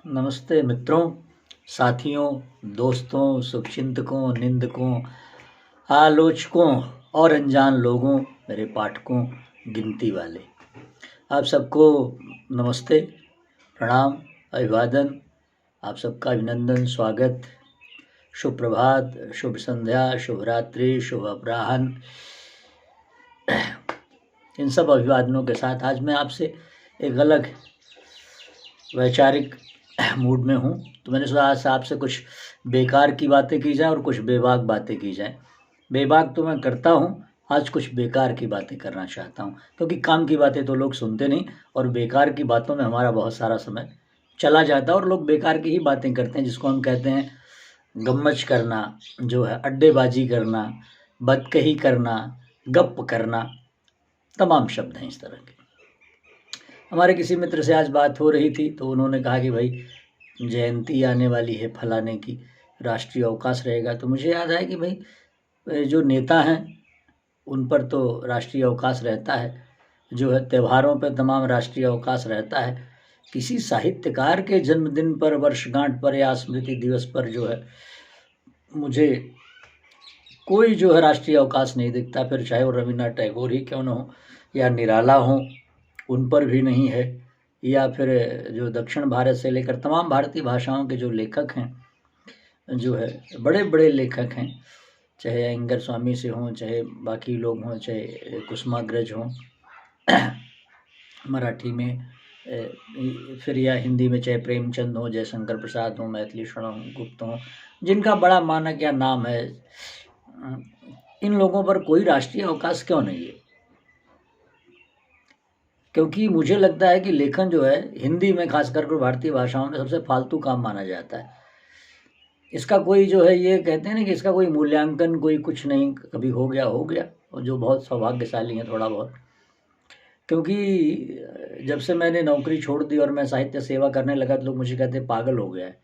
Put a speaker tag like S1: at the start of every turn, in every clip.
S1: नमस्ते मित्रों, साथियों, दोस्तों, शुभचिंतकों, निंदकों, आलोचकों और अनजान लोगों, मेरे पाठकों, गिनती वाले, आप सबको नमस्ते, प्रणाम, अभिवादन, आप सबका अभिनंदन, स्वागत, शुभ प्रभात, शुभ संध्या, शुभ रात्रि, शुभ अपराह्न। इन सब अभिवादनों के साथ आज मैं आपसे एक अलग वैचारिक मूड में हूँ, तो मैंने सोचा आज आपसे कुछ बेकार की बातें की जाए और कुछ बेबाक बातें की जाएं। बेबाक तो मैं करता हूँ, आज कुछ बेकार की बातें करना चाहता हूँ, क्योंकि काम की बातें तो लोग सुनते नहीं और बेकार की बातों में हमारा बहुत सारा समय चला जाता है और लोग बेकार की ही बातें करते हैं, जिसको हम कहते हैं गम्मच करना, जो है अड्डेबाजी करना, बदकही करना, गप करना, तमाम शब्द हैं इस तरह के। हमारे किसी मित्र से आज बात हो रही थी तो उन्होंने कहा कि भाई जयंती आने वाली है फलाने की, राष्ट्रीय अवकाश रहेगा। तो मुझे याद आया कि भाई जो नेता हैं उन पर तो राष्ट्रीय अवकाश रहता है, जो है त्योहारों पर तमाम राष्ट्रीय अवकाश रहता है। किसी साहित्यकार के जन्मदिन पर, वर्षगांठ पर या स्मृति दिवस पर जो है मुझे कोई जो है राष्ट्रीय अवकाश नहीं दिखता, फिर चाहे वो रविन्द्रनाथ टैगोर ही क्यों न हो या निराला हो, उन पर भी नहीं है, या फिर जो दक्षिण भारत से लेकर तमाम भारतीय भाषाओं के जो लेखक हैं, जो है बड़े बड़े लेखक हैं, चाहे अयंगर स्वामी से हों, चाहे बाकी लोग हों, चाहे कुसुमाग्रज हों मराठी में, फिर या हिंदी में चाहे प्रेमचंद हो, जयशंकर प्रसाद हो, मैथिली शरण गुप्त हो, जिनका बड़ा मानक या नाम है, इन लोगों पर कोई राष्ट्रीय अवकाश क्यों नहीं है? क्योंकि मुझे लगता है कि लेखन जो है हिंदी में खासकर भारतीय भाषाओं में सबसे फालतू काम माना जाता है। इसका कोई जो है, ये कहते हैं ना कि इसका कोई मूल्यांकन कोई कुछ नहीं, कभी हो गया, और जो बहुत सौभाग्यशाली हैं थोड़ा बहुत। क्योंकि जब से मैंने नौकरी छोड़ दी और मैं साहित्य सेवा करने लगा तो लोग मुझे कहते हैं पागल हो गया है,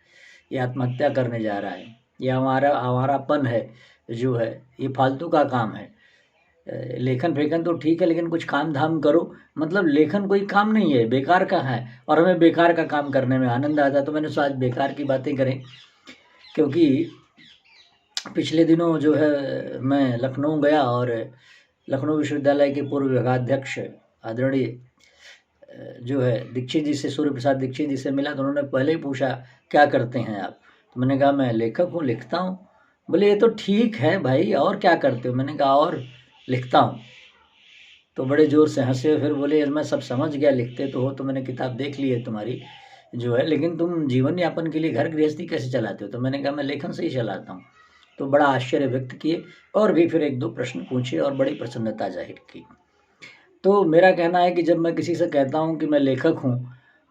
S1: ये आत्महत्या करने जा रहा है, ये हमारापन है, जो है ये फालतू का काम है। लेखन फेखन तो ठीक है, लेकिन कुछ काम धाम करो। मतलब लेखन कोई काम नहीं है, बेकार का है, और हमें बेकार का काम करने में आनंद आता है। तो मैंने सोचा आज बेकार की बातें करें, क्योंकि पिछले दिनों जो है मैं लखनऊ गया और लखनऊ विश्वविद्यालय के पूर्व विभागाध्यक्ष आदरणीय जो है दीक्षित जी से, सूर्य प्रसाद दीक्षित जी से मिला। तो उन्होंने पहले ही पूछा क्या करते हैं आप? तो मैंने कहा मैं लेखक हूँ, लिखता हूँ। बोले ये तो ठीक है भाई, और क्या करते हो? मैंने कहा और लिखता हूँ। तो बड़े ज़ोर से हंसे, फिर बोले मैं सब समझ गया, लिखते तो हो, तो मैंने किताब देख ली है तुम्हारी जो है, लेकिन तुम जीवन यापन के लिए घर गृहस्थी कैसे चलाते हो? तो मैंने कहा मैं लेखन से ही चलाता हूँ। तो बड़ा आश्चर्य व्यक्त किए और भी फिर एक दो प्रश्न पूछे और बड़ी प्रसन्नता जाहिर की। तो मेरा कहना है कि जब मैं किसी से कहता हूँ कि मैं लेखक हूँ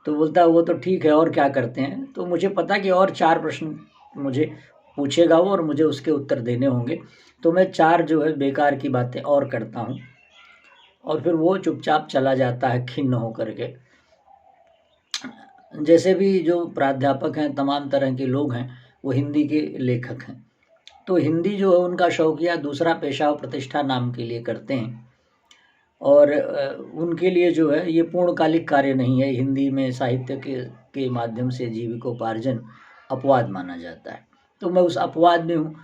S1: तो बोलता है वो तो ठीक है, और क्या करते हैं? तो मुझे पता कि और 4 प्रश्न मुझे पूछेगा वो और मुझे उसके उत्तर देने होंगे। तो मैं 4 जो है बेकार की बातें और करता हूँ और फिर वो चुपचाप चला जाता है खिन्न होकर के। जैसे भी जो प्राध्यापक हैं, तमाम तरह के लोग हैं, वो हिंदी के लेखक हैं। तो हिंदी जो है उनका शौकिया दूसरा पेशा और प्रतिष्ठा नाम के लिए करते हैं, और उनके लिए जो है ये पूर्णकालिक कार्य नहीं है। हिंदी में साहित्य के माध्यम से जीविकोपार्जन अपवाद माना जाता है। तो मैं उस अपवाद में हूँ।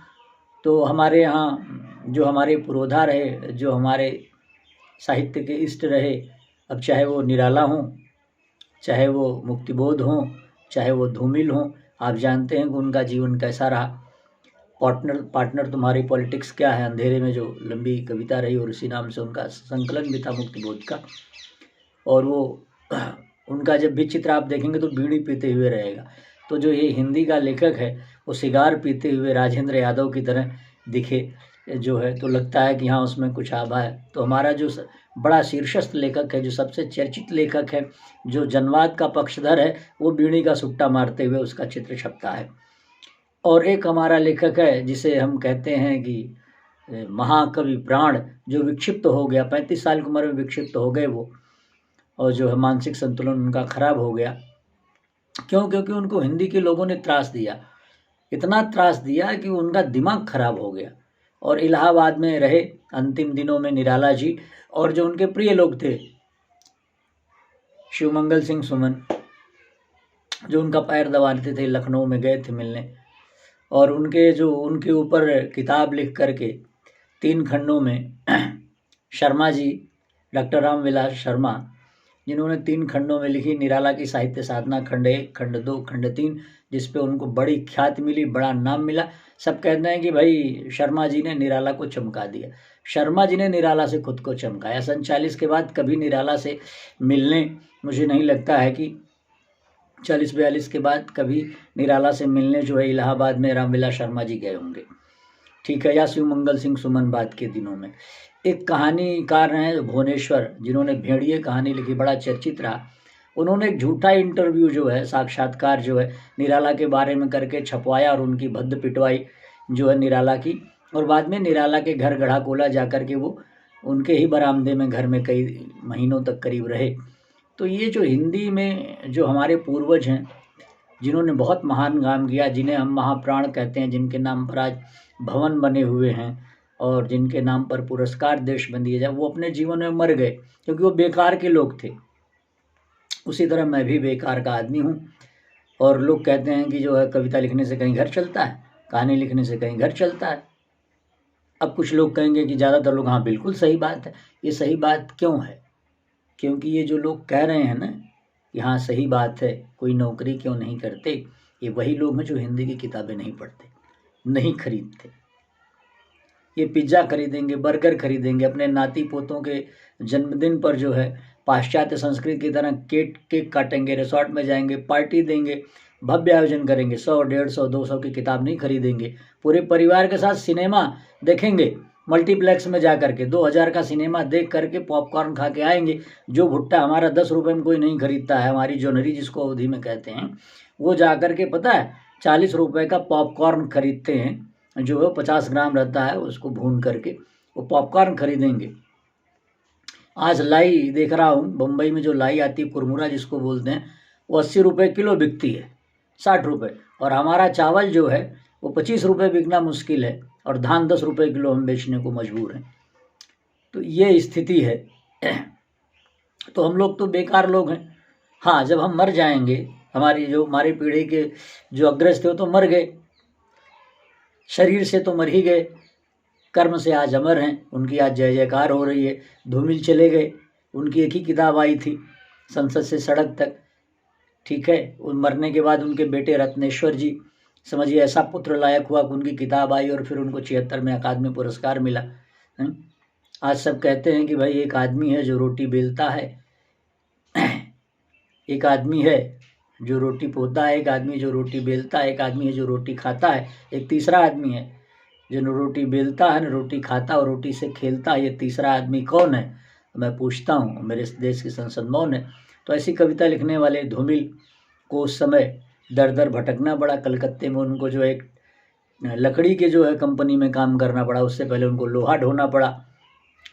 S1: तो हमारे यहाँ जो हमारे पुरोधा रहे, जो हमारे साहित्य के इष्ट रहे, अब चाहे वो निराला हों, चाहे वो मुक्तिबोध हों, चाहे वो धूमिल हों, आप जानते हैं कि उनका जीवन कैसा रहा। पार्टनर तुम्हारी पॉलिटिक्स क्या है, अंधेरे में, जो लंबी कविता रही और इसी नाम से उनका संकलन भी था मुक्तिबोध का। और वो उनका जब भी चित्र आप देखेंगे तो बीड़ी पीते हुए रहेगा। तो जो ये हिंदी का लेखक है वो सिगार पीते हुए राजेंद्र यादव की तरह दिखे जो है, तो लगता है कि हाँ उसमें कुछ आभा है। तो हमारा जो बड़ा शीर्षस्थ लेखक है, जो सबसे चर्चित लेखक है, जो जनवाद का पक्षधर है, वो बीड़ी का सुट्टा मारते हुए उसका चित्र छपता है। और एक हमारा लेखक है जिसे हम कहते हैं कि महाकवि प्राण, जो विक्षिप्त हो गया, 35 साल की उम्र में विक्षिप्त हो गए वो, और जो है मानसिक संतुलन उनका खराब हो गया। क्यों? क्योंकि उनको हिंदी के लोगों ने त्रास दिया, इतना त्रास दिया कि उनका दिमाग खराब हो गया। और इलाहाबाद में रहे अंतिम दिनों में निराला जी, और जो उनके प्रिय लोग थे शिवमंगल सिंह सुमन, जो उनका पैर दबाते थे, लखनऊ में गए थे मिलने, और उनके ऊपर किताब लिख करके 3 खंडों में शर्मा जी, डॉक्टर रामविलास शर्मा, जिन्होंने 3 खंडों में लिखी निराला की साहित्य साधना, खंड 1, खंड 2, खंड 3, जिस पे उनको बड़ी ख्याति मिली, बड़ा नाम मिला। सब कहते हैं कि भाई शर्मा जी ने निराला को चमका दिया। शर्मा जी ने निराला से खुद को चमकाया। 47 के बाद कभी निराला से मिलने, मुझे नहीं लगता है कि 40-42 के बाद कभी निराला से मिलने जो है इलाहाबाद में रामविलास शर्मा जी गए होंगे, ठीक है, या शिव मंगल सिंह सुमन बाद के दिनों में। एक कहानीकार हैं भुवनेश्वर, जिन्होंने भेड़िए कहानी लिखी, बड़ा चर्चित रहा। उन्होंने एक झूठा इंटरव्यू जो है, साक्षात्कार जो है निराला के बारे में करके छपवाया और उनकी भद्द पिटवाई जो है निराला की, और बाद में निराला के घर गढ़ा कोला जा कर के वो उनके ही बरामदे में घर में कई महीनों तक करीब रहे। तो ये जो हिंदी में जो हमारे पूर्वज हैं, जिन्होंने बहुत महान काम किया, जिन्हें हम महाप्राण कहते हैं, जिनके नाम पर आज भवन बने हुए हैं और जिनके नाम पर पुरस्कार देश में दिए जाए, वो अपने जीवन में मर गए क्योंकि वो बेकार के लोग थे। उसी तरह मैं भी बेकार का आदमी हूँ। और लोग कहते हैं कि जो है कविता लिखने से कहीं घर चलता है, कहानी लिखने से कहीं घर चलता है। अब कुछ लोग कहेंगे कि ज़्यादातर लोग, हाँ बिल्कुल सही बात है। ये सही बात क्यों है? क्योंकि ये जो लोग कह रहे हैं ना कि हाँ सही बात है, कोई नौकरी क्यों नहीं करते, ये वही लोग हैं जो हिंदी की किताबें नहीं पढ़ते, नहीं खरीदते। ये पिज्ज़ा खरीदेंगे, बर्गर खरीदेंगे, अपने नाती पोतों के जन्मदिन पर जो है पाश्चात्य संस्कृति की तरह केक काटेंगे, रिसोर्ट में जाएंगे, पार्टी देंगे, भव्य आयोजन करेंगे। 100, 150, 200 की किताब नहीं खरीदेंगे। पूरे परिवार के साथ सिनेमा देखेंगे, मल्टीप्लेक्स में जा करके 2000 का सिनेमा देख करके पॉपकॉर्न खा के आएंगे। जो भुट्टा हमारा 10 रुपये में कोई नहीं खरीदता है, हमारी जोनरी जिसको अवधि में कहते हैं, वो जा करके पता है 40 रुपये का पॉपकॉर्न खरीदते हैं, जो है 50 ग्राम रहता है, उसको भून करके वो पॉपकॉर्न खरीदेंगे। आज लाई देख रहा हूँ, बम्बई में जो लाई आती है, कुरमुरा जिसको बोलते हैं, वो 80 रुपये किलो बिकती है, 60 रुपये। और हमारा चावल जो है वो 25 रुपये बिकना मुश्किल है, और धान 10 रुपये किलो हम बेचने को मजबूर हैं। तो ये स्थिति है। तो हम लोग तो बेकार लोग हैं। हाँ, जब हम मर जाएंगे, हमारी पीढ़ी के जो अग्रज थे वो तो मर गए, शरीर से तो मर ही गए, कर्म से आज अमर हैं, उनकी आज जय जयकार हो रही है। धूमिल चले गए, उनकी एक ही किताब आई थी, संसद से सड़क तक, ठीक है। उन मरने के बाद उनके बेटे रत्नेश्वर जी, समझिए ऐसा पुत्र लायक हुआ कि उनकी किताब आई और फिर उनको 76 में अकादमी पुरस्कार मिला। आज सब कहते हैं कि भाई एक आदमी है जो रोटी बेलता है, एक आदमी है जो रोटी पोता है, एक आदमी जो रोटी बेलता है, एक आदमी है जो रोटी खाता है, एक तीसरा आदमी है जो न रोटी बेलता है, न रोटी खाता और रोटी से खेलता है। ये तीसरा आदमी कौन है? मैं पूछता हूँ, मेरे देश की संसद मौन है। तो ऐसी कविता लिखने वाले धूमिल को उस समय दर दर भटकना पड़ा। कलकत्ते में उनको जो एक लकड़ी के जो है कंपनी में काम करना पड़ा, उससे पहले उनको लोहा ढोना पड़ा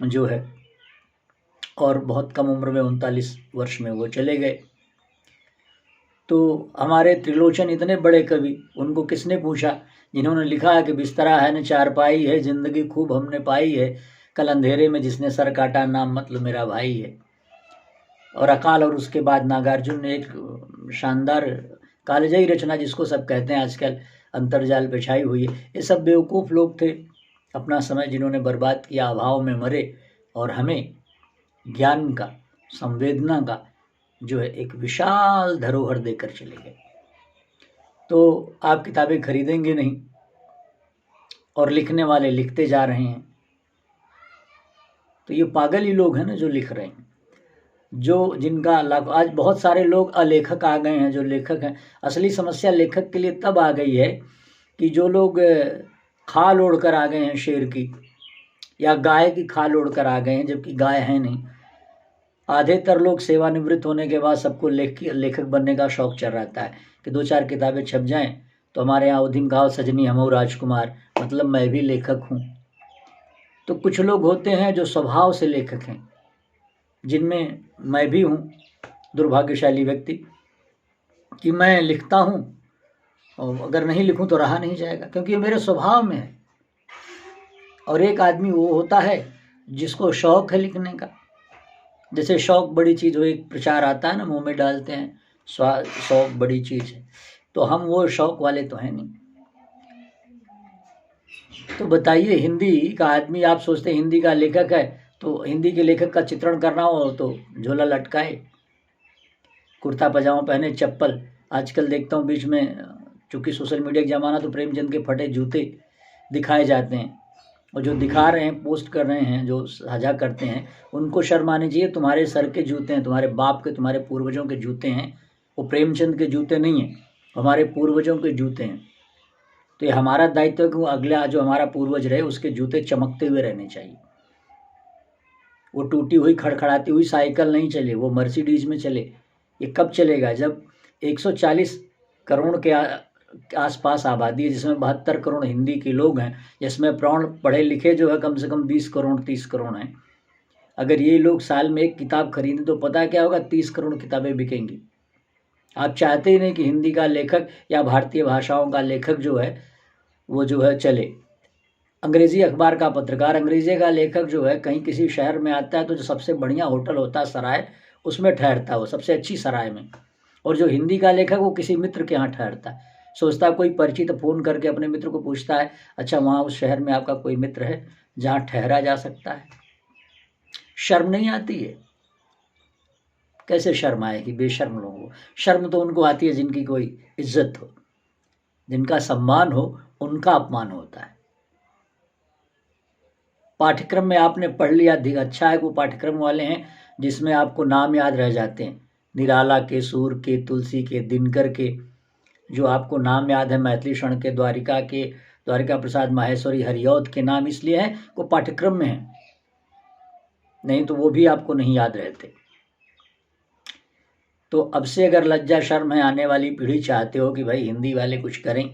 S1: जो है, और बहुत कम उम्र में 39 वर्ष में वो चले गए। तो हमारे त्रिलोचन इतने बड़े कवि, उनको किसने पूछा? जिन्होंने लिखा है कि बिस्तरा है न चारपाई है, जिंदगी खूब हमने पाई है, कल अंधेरे में जिसने सर काटा, नाम मतलब मेरा भाई है। और अकाल और उसके बाद नागार्जुन ने एक शानदार कालजयी रचना, जिसको सब कहते हैं आजकल अंतर्जाल पे छाई हुई है। ये सब बेवकूफ़ लोग थे अपना समय जिन्होंने बर्बाद किया, अभाव में मरे, और हमें ज्ञान का, संवेदना का जो है एक विशाल धरोहर देकर चले गए। तो आप किताबें खरीदेंगे नहीं, और लिखने वाले लिखते जा रहे हैं। तो ये पागल ही लोग हैं ना जो लिख रहे हैं, जो जिनका आज बहुत सारे लोग अलेखक आ गए हैं जो लेखक हैं। असली समस्या लेखक के लिए तब आ गई है कि जो लोग खाल ओढ़ कर आ गए हैं शेर की, या गाय की खाल ओढ़ कर आ गए हैं, जबकि गाय है नहीं। आधेतर लोग सेवानिवृत्त होने के बाद सबको लेखक बनने का शौक चल रहता है कि 2-4 किताबें छप जाएं तो हमारे यहाँ उदिम कहावत सजनी हमऊ राजकुमार, मतलब मैं भी लेखक हूँ। तो कुछ लोग होते हैं जो स्वभाव से लेखक हैं, जिनमें मैं भी हूँ, दुर्भाग्यशाली व्यक्ति, कि मैं लिखता हूँ और अगर नहीं लिखूँ तो रहा नहीं जाएगा, क्योंकि ये मेरे स्वभाव में है। और एक आदमी वो होता है जिसको शौक है लिखने का। जैसे शौक बड़ी चीज़ हो, एक प्रचार आता है ना, मुंह में डालते हैं शौक बड़ी चीज़ है, तो हम वो शौक वाले तो हैं नहीं। तो बताइए, हिंदी का आदमी, आप सोचते हैं हिंदी का लेखक है तो हिंदी के लेखक का चित्रण करना हो तो झोला लटकाए, कुर्ता पजामा पहने, चप्पल। आजकल देखता हूँ बीच में, चूँकि सोशल मीडिया का ज़माना, तो प्रेमचंद के फटे जूते दिखाए जाते हैं, और जो दिखा रहे हैं, पोस्ट कर रहे हैं, जो साझा करते हैं, उनको शर्म आनी चाहिए। तुम्हारे सर के जूते हैं, तुम्हारे बाप के, तुम्हारे पूर्वजों के जूते हैं, वो प्रेमचंद के जूते नहीं हैं, हमारे पूर्वजों के जूते हैं। तो ये हमारा दायित्व है कि वो अगला जो हमारा पूर्वज रहे उसके जूते चमकते हुए रहने चाहिए। वो टूटी हुई खड़खड़ाती हुई साइकिल नहीं चले, वो मर्सिडीज में चले। ये कब चलेगा? जब 140 करोड़ के आसपास आबादी है, जिसमें 72 करोड़ हिंदी के लोग हैं, जिसमें प्रौढ़ पढ़े लिखे जो है कम से कम 20 करोड़ 30 करोड़ हैं। अगर ये लोग साल में एक किताब खरीदें तो पता क्या होगा? 30 करोड़ किताबें बिकेंगी। आप चाहते ही नहीं कि हिंदी का लेखक या भारतीय भाषाओं का लेखक जो है वो जो है चले। अंग्रेजी अखबार का पत्रकार, अंग्रेजी का लेखक जो है कहीं किसी शहर में आता है तो जो सबसे बढ़िया होटल होता है सराय, उसमें ठहरता है, वो सबसे अच्छी सराय में। और जो हिंदी का लेखक वो किसी मित्र के यहाँ ठहरता है, सोचता है कोई परिचित, फ़ोन करके अपने मित्र को पूछता है, अच्छा वहाँ उस शहर में आपका कोई मित्र है जहाँ ठहरा जा सकता है? शर्म नहीं आती है? कैसे शर्म आएगी बेशर्म लोगों को? शर्म तो उनको आती है जिनकी कोई इज्जत हो, जिनका सम्मान हो, उनका अपमान होता है। पाठ्यक्रम में आपने पढ़ लिया, अच्छा है कि वो पाठ्यक्रम वाले हैं जिसमें आपको नाम याद रह जाते हैं, निराला के, सूर के, तुलसी के, दिनकर के, जो आपको नाम याद है, मैथिली शरण के, द्वारिका के, द्वारिका प्रसाद माहेश्वरी, हरिऔध के नाम इसलिए हैं वो पाठ्यक्रम में हैं, नहीं तो वो भी आपको नहीं याद रहते। तो अब से अगर लज्जा शर्म है, आने वाली पीढ़ी चाहते हो कि भाई हिंदी वाले कुछ करें,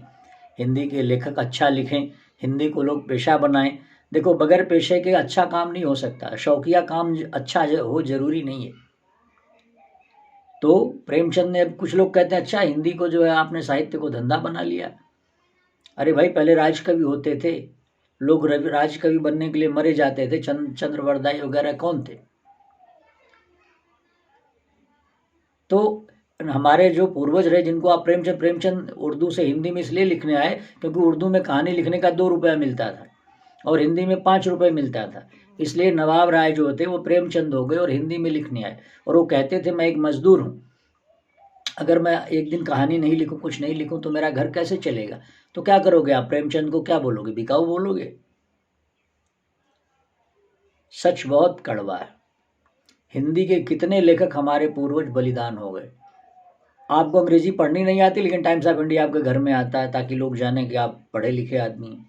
S1: हिंदी के लेखक अच्छा लिखें, हिंदी को लोग पेशा बनाएं। देखो, बगैर पेशे के अच्छा काम नहीं हो सकता, शौकिया काम अच्छा हो जरूरी नहीं है। तो प्रेमचंद ने, कुछ लोग कहते हैं अच्छा हिंदी को जो है आपने साहित्य को धंधा बना लिया। अरे भाई, पहले राजकवि होते थे, लोग राजकवि बनने के लिए मरे जाते थे, चंद्रवरदाई वगैरह कौन थे? तो हमारे जो पूर्वज रहे, जिनको आप प्रेमचंद उर्दू से हिंदी में इसलिए लिखने आए क्योंकि उर्दू में कहानी लिखने का 2 रुपया मिलता था और हिंदी में 5 रुपये मिलता था, इसलिए नवाब राय जो थे वो प्रेमचंद हो गए और हिंदी में लिखने आए। और वो कहते थे मैं एक मजदूर हूँ, अगर मैं एक दिन कहानी नहीं लिखूँ, कुछ नहीं लिखूँ तो मेरा घर कैसे चलेगा? तो क्या करोगे आप? प्रेमचंद को क्या बोलोगे? बिकाऊ बोलोगे? सच बहुत कड़वा है। हिंदी के कितने लेखक हमारे पूर्वज बलिदान हो गए। आपको अंग्रेजी पढ़नी नहीं आती, लेकिन टाइम्स ऑफ इंडिया आपके घर में आता है ताकि लोग जाने कि आप पढ़े लिखे आदमी हैं।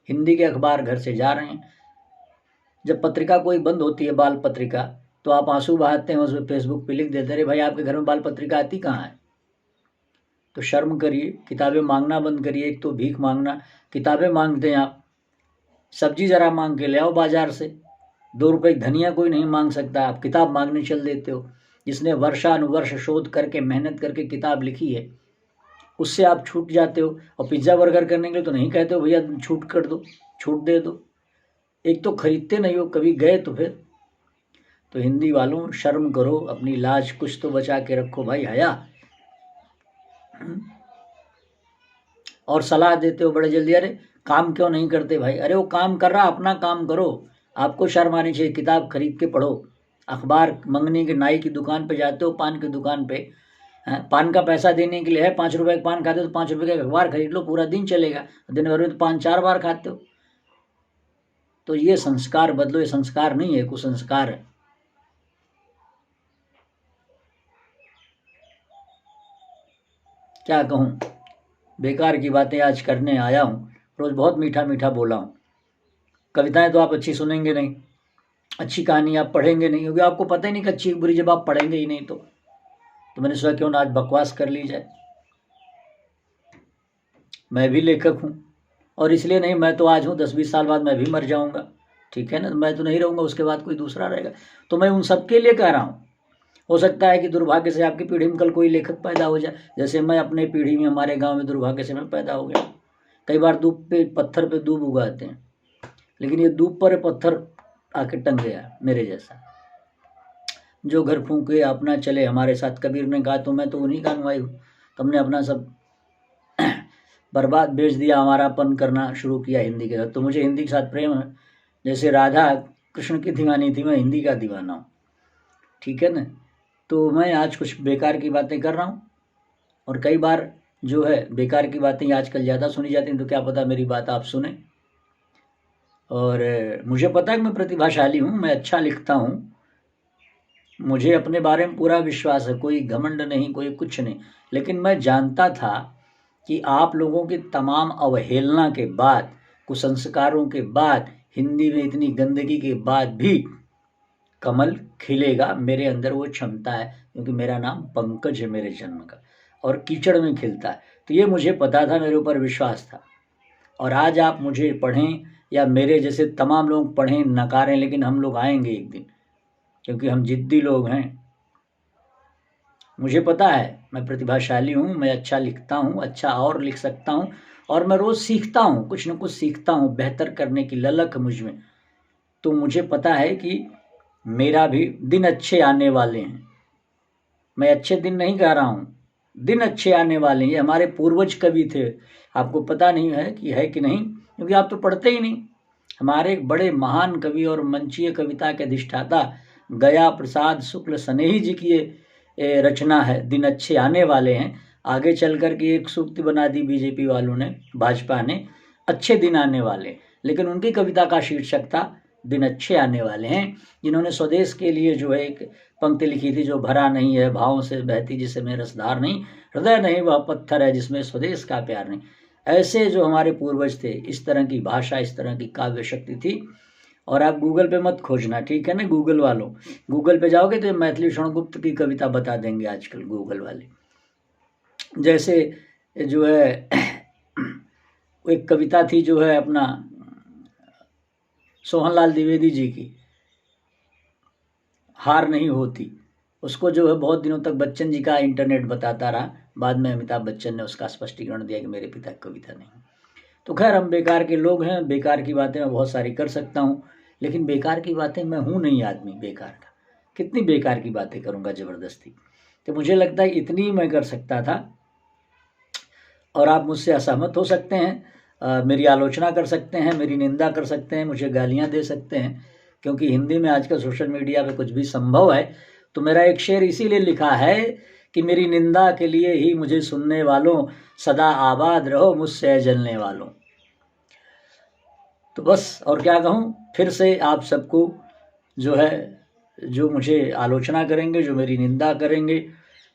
S1: हिंदी के अखबार घर से जा रहे हैं। जब पत्रिका कोई बंद होती है, बाल पत्रिका, तो आप आंसू बहाते हैं, उसमें फेसबुक पे लिख देते, अरे भाई आपके घर में बाल पत्रिका आती कहाँ है? तो शर्म करिए, किताबें मांगना बंद करिए। एक तो भीख मांगना, किताबें मांगते हैं आप, सब्जी ज़रा मांग के ले आओ बाजार से, 2 रुपये की धनिया कोई नहीं मांग सकता, आप किताब मांगने चल देते हो। जिसने वर्षानुवर्ष शोध करके, मेहनत करके किताब लिखी है, उससे आप छूट जाते हो। और पिज्ज़ा बर्गर करने के लिए तो नहीं कहते हो भैया छूट कर दो, छूट दे दो। एक तो खरीदते नहीं हो, कभी गए तो फिर। तो हिंदी वालों, शर्म करो, अपनी लाज कुछ तो बचा के रखो भाई, हया। और सलाह देते हो बड़े जल्दी, अरे काम क्यों नहीं करते भाई? अरे वो काम कर रहा, अपना काम करो, आपको शर्म आनी चाहिए। किताब खरीद के पढ़ो, अखबार मंगनी के नाई की दुकान पे जाते हो, पान की दुकान पे, पान का पैसा देने के लिए है, 5 रुपये का पान खाते हो तो 5 रुपये का अखबार खरीद लो, पूरा दिन चलेगा। दिन भर में तो 5-4 बार खाते हो। तो ये संस्कार बदलो, ये संस्कार नहीं है, कुसंस्कार है। क्या कहूँ, बेकार की बातें आज करने आया हूँ। रोज़ बहुत मीठा मीठा बोला हूँ। कविताएं तो आप अच्छी सुनेंगे नहीं, अच्छी कहानी आप पढ़ेंगे नहीं, क्योंकि आपको पता ही नहीं कि अच्छी बुरी, जब आप पढ़ेंगे ही नहीं तो मैंने सोचा क्यों ना आज बकवास कर ली जाए। मैं भी लेखक हूँ, और इसलिए नहीं, मैं तो आज हूँ, 10-20 साल बाद मैं भी मर जाऊँगा, ठीक है ना? मैं तो नहीं रहूँगा, उसके बाद कोई दूसरा रहेगा। तो मैं उन सबके लिए कह रहा हूँ। हो सकता है कि दुर्भाग्य से आपकी पीढ़ी में कल कोई लेखक पैदा हो जाए, जैसे मैं अपने पीढ़ी में, हमारे गाँव में दुर्भाग्य से मैं पैदा हो गया। कई बार दूब पे, पत्थर पे दूब उगाते हैं, लेकिन ये दूब पर पत्थर आके टंग गया मेरे जैसा। जो घर फूंके अपना चले हमारे साथ, कबीर ने कहा तो मैं तो उन्हीं का अनुयायी हूँ। तुमने अपना सब बर्बाद बेच दिया, हमारापन करना शुरू किया हिंदी के साथ। तो मुझे हिंदी के साथ प्रेम है, जैसे राधा कृष्ण की दीवानी थी, मैं हिंदी का दीवाना हूँ, ठीक है ना। तो मैं आज कुछ बेकार की बातें कर रहा हूँ, और कई बार जो है बेकार की बातें आजकल ज़्यादा सुनी जाती हैं, तो क्या पता मेरी बात आप सुने। और मुझे पता है कि मैं प्रतिभाशाली हूँ, मैं अच्छा लिखता हूँ, मुझे अपने बारे में पूरा विश्वास है, कोई घमंड नहीं, कोई कुछ नहीं। लेकिन मैं जानता था कि आप लोगों की तमाम अवहेलना के बाद, कुसंस्कारों के बाद, हिंदी में इतनी गंदगी के बाद भी कमल खिलेगा। मेरे अंदर वो क्षमता है, क्योंकि मेरा नाम पंकज है मेरे जन्म का, और कीचड़ में खिलता है। तो ये मुझे पता था, मेरे ऊपर विश्वास था। और आज आप मुझे पढ़ें या मेरे जैसे तमाम लोग पढ़ें नकारें, लेकिन हम लोग आएंगे एक दिन, क्योंकि हम जिद्दी लोग हैं। मुझे पता है मैं प्रतिभाशाली हूँ, मैं अच्छा लिखता हूँ, अच्छा और लिख सकता हूँ, और मैं रोज़ सीखता हूँ, कुछ न कुछ सीखता हूँ, बेहतर करने की ललक है मुझ में। तो मुझे पता है कि मेरा भी दिन अच्छे आने वाले हैं। मैं अच्छे दिन नहीं कह रहा हूँ, दिन अच्छे आने वाले हैं। ये हमारे पूर्वज कवि थे, आपको पता नहीं है कि नहीं, क्योंकि आप तो पढ़ते ही नहीं। हमारे एक बड़े महान कवि और मंचीय कविता के अधिष्ठाता गया प्रसाद शुक्ल स्नेही जी की ये रचना है, दिन अच्छे आने वाले हैं। आगे चल कर के एक सूक्ति बना दी बीजेपी वालों ने, भाजपा ने, अच्छे दिन आने वाले। लेकिन उनकी कविता का शीर्षक था दिन अच्छे आने वाले हैं। जिन्होंने स्वदेश के लिए जो है एक पंक्ति लिखी थी, जो भरा नहीं है भावों से बहती जिसमें रसधार नहीं, हृदय नहीं वह पत्थर है जिसमें स्वदेश का प्यार नहीं। ऐसे जो हमारे पूर्वज थे, इस तरह की भाषा, इस तरह की काव्य शक्ति थी। और आप गूगल पे मत खोजना, ठीक है ना, गूगल वालों, गूगल पे जाओगे तो मैथिली शरणगुप्त की कविता बता देंगे आजकल गूगल वाले। जैसे जो है एक कविता थी जो है अपना सोहनलाल द्विवेदी जी की, हार नहीं होती, उसको जो है बहुत दिनों तक बच्चन जी का इंटरनेट बताता रहा। बाद में अमिताभ बच्चन ने उसका स्पष्टीकरण दिया कि मेरे पिता की कविता नहीं। तो खैर, हम बेकार के लोग हैं, बेकार की बातें मैं बहुत सारी कर सकता हूँ, लेकिन बेकार की बातें मैं हूँ नहीं आदमी बेकार का। कितनी बेकार की बातें करूँगा ज़बरदस्ती। तो मुझे लगता है इतनी ही मैं कर सकता था, और आप मुझसे असहमत हो सकते हैं, मेरी आलोचना कर सकते हैं, मेरी निंदा कर सकते हैं, मुझे गालियाँ दे सकते हैं, क्योंकि हिंदी में आजकल सोशल मीडिया पे कुछ भी संभव है। तो मेरा एक शेर इसीलिए लिखा है कि मेरी निंदा के लिए ही मुझे सुनने वालों, सदा आबाद रहो मुझसे जलने वालों। तो बस, और क्या कहूँ, फिर से आप सबको जो है, जो मुझे आलोचना करेंगे, जो मेरी निंदा करेंगे,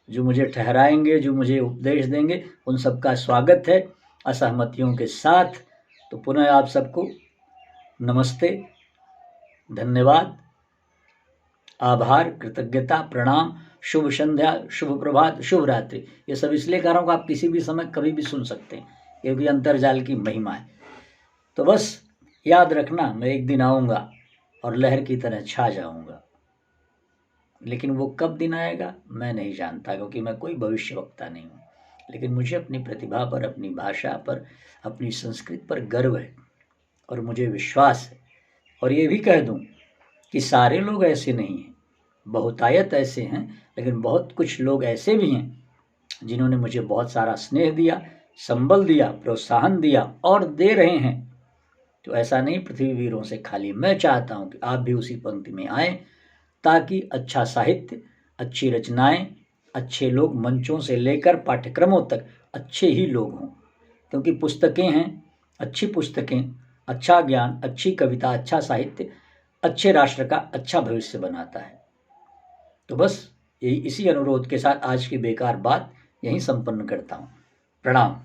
S1: जो मुझे ठहराएंगे, जो मुझे उपदेश देंगे, उन सबका स्वागत है असहमतियों के साथ। तो पुनः आप सबको नमस्ते, धन्यवाद, आभार, कृतज्ञता, प्रणाम, शुभ संध्या, शुभ प्रभात, शुभ रात्रि। ये सब इसलिए कह रहा हूँ कि आप किसी भी समय कभी भी सुन सकते हैं, क्योंकि अंतर्जाल की महिमा है। तो बस याद रखना, मैं एक दिन आऊँगा और लहर की तरह छा जाऊँगा। लेकिन वो कब दिन आएगा मैं नहीं जानता, क्योंकि मैं कोई भविष्यवक्ता नहीं हूँ। लेकिन मुझे अपनी प्रतिभा पर, अपनी भाषा पर, अपनी संस्कृति पर गर्व है, और मुझे विश्वास है। और ये भी कह दूँ कि सारे लोग ऐसे नहीं हैं, बहुतायत ऐसे हैं, लेकिन बहुत कुछ लोग ऐसे भी हैं जिन्होंने मुझे बहुत सारा स्नेह दिया, संबल दिया, प्रोत्साहन दिया, और दे रहे हैं। तो ऐसा नहीं पृथ्वी वीरों से खाली। मैं चाहता हूँ कि आप भी उसी पंक्ति में आएँ, ताकि अच्छा साहित्य, अच्छी रचनाएं, अच्छे लोग मंचों से लेकर पाठ्यक्रमों तक अच्छे ही लोग हों। क्योंकि पुस्तकें हैं, अच्छी पुस्तकें, अच्छा ज्ञान, अच्छी कविता, अच्छा साहित्य अच्छे राष्ट्र का अच्छा भविष्य बनाता है। तो बस यही, इसी अनुरोध के साथ आज की बेकार बात यहीं संपन्न करता हूँ। प्रणाम।